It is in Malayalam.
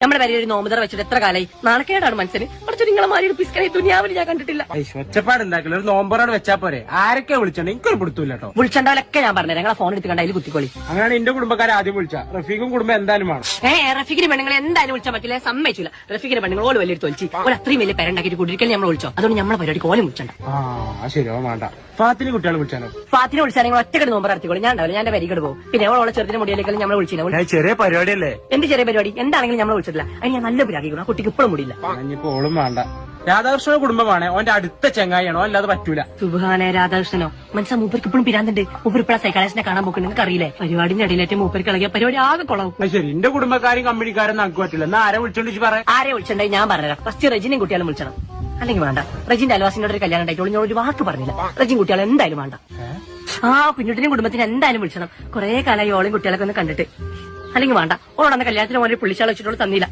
നമ്മുടെ പേര് ഒരു നോമ്പുതറ വെച്ചിട്ട് എത്ര കാലായി നാണക്കേടാണ് മനസ്സിന് കുറച്ച് നിങ്ങളെ മാറി പിസ്കനെ തുനിയാവിൽ ഞാൻ കണ്ടിട്ടില്ല. ഒച്ചപ്പാടുണ്ടാക്കില്ല, ഒരു നോമ്പറോട് വെച്ചാ പോരെ. ആരൊക്കെ വിളിച്ചോണ്ട് എനിക്കൊരു പിടുത്തൂല്ല കേട്ടോ. വിളിച്ചോണ്ടവരൊക്കെ ഞാൻ പറഞ്ഞു ഞങ്ങളെ ഫോൺ എടുത്ത് കണ്ട അതിൽ കുത്തിക്കോളി. അങ്ങനെയാണ് എന്റെ കുടുംബക്കാരെ ആദ്യം വിളിച്ച. റഫീഖും കുടുംബം എന്തായാലും വേണം. റഫീഖിന് പെണ്ണുങ്ങൾ എന്തായാലും വിളിച്ചാൽ പറ്റില്ല, സമ്മതിച്ചില്ല. റഫീഖിന് പെണ്ണുങ്ങൾ ഓല് വലിയ തോൽച്ചി ഒരു അത്രയും വലിയ പേരുണ്ടാക്കിയിട്ട് കുടിക്കൽ നമ്മൾ വിളിച്ചോ. അതുകൊണ്ട് നമ്മളെ പരിപാടിക്ക് ഓലും വിളിച്ചണ്ട. ശരിയോ വേണ്ട. ഫാത്തിന് കുട്ടികളെ വിളിച്ചാലോ? ഫാത്തിനെ വിളിച്ചാൽ നിങ്ങൾ ഒറ്റക്കടി നോമ്പ് നടത്തിക്കോളി. ഞാൻ ഉണ്ടാവില്ല, ഞാൻ പരിഗട് പോകും. പിന്നെ അവളോളെ ചെറുതിന് മുടിയിലേക്കും നമ്മളെ വിളിച്ചില്ല. ചെറിയ പരിപാടിയല്ലേ? എന്ത് ചെറിയ പരിപാടി എന്താണെങ്കിലും നമ്മളെ വിളിച്ചിട്ടില്ല. അതിന് ഞാൻ നല്ല പരിപാടി കുട്ടിക്ക് ഇപ്പോഴും മുടിയില്ല. ഇനിയിപ്പോ ഓളും വേണ്ട. രാധാകൃഷ്ണ കുടുംബമാണ്, ഓന്റെ അടുത്ത ചെങ്ങായിയാണോ, അല്ലാതെ പറ്റൂല. സുബ്ഹാനെ രാധാകൃഷ്ണനോ മനസ്സാ മൂപ്പർക്ക് ഇപ്പോഴും പിരാന്തുണ്ട്. മൂപ്പർ ഇപ്പോഴാ സൈക്കാളജിസ്റ്റിനെ കാണാൻ പോക്ക് നിങ്ങൾക്ക് അറിയില്ലേ? പരിപാടിന്റെ ഇടയിലേറ്റ് മൂപ്പർക്ക് ഇളകിയ പരിപാടി ആകെ കൊളാവും. ശരി, എന്റെ കുടുംബക്കാരും കമ്പനിക്കാരും നമുക്ക് പറ്റില്ല. എന്നാ ആരെ വിളിച്ചോണ്ട് പറയാം? ആരെ വിളിച്ചിട്ടുണ്ടായി ഞാൻ പറഞ്ഞുതരാം. ഫസ്റ്റ് റെജിനെയും കുട്ടികളും വിളിച്ചണം. അല്ലെങ്കിൽ വേണ്ട. റെജിന്റെ അൽവാസിനോട് ഒരു കല്യാണം ഉണ്ടായിട്ടുള്ളൂ, ഞാൻ ഒരു വാക്ക് പറഞ്ഞില്ല. റെജിൻ കുട്ടികളെ എന്തായാലും വേണ്ട. കുഞ്ഞുട്ടിനും കുടുംബത്തിന് എന്തായാലും വിളിച്ചണം. കുറെ കാലമായി ഓളും കുട്ടികളൊക്കെ ഒന്ന് കണ്ടിട്ട്. അല്ലെങ്കിൽ വേണ്ട. ഓളോടന്ന് കല്യാണത്തിന് പോലെ പുള്ളിച്ചാൾ വെച്ചിട്ടുള്ള തന്നില്ല.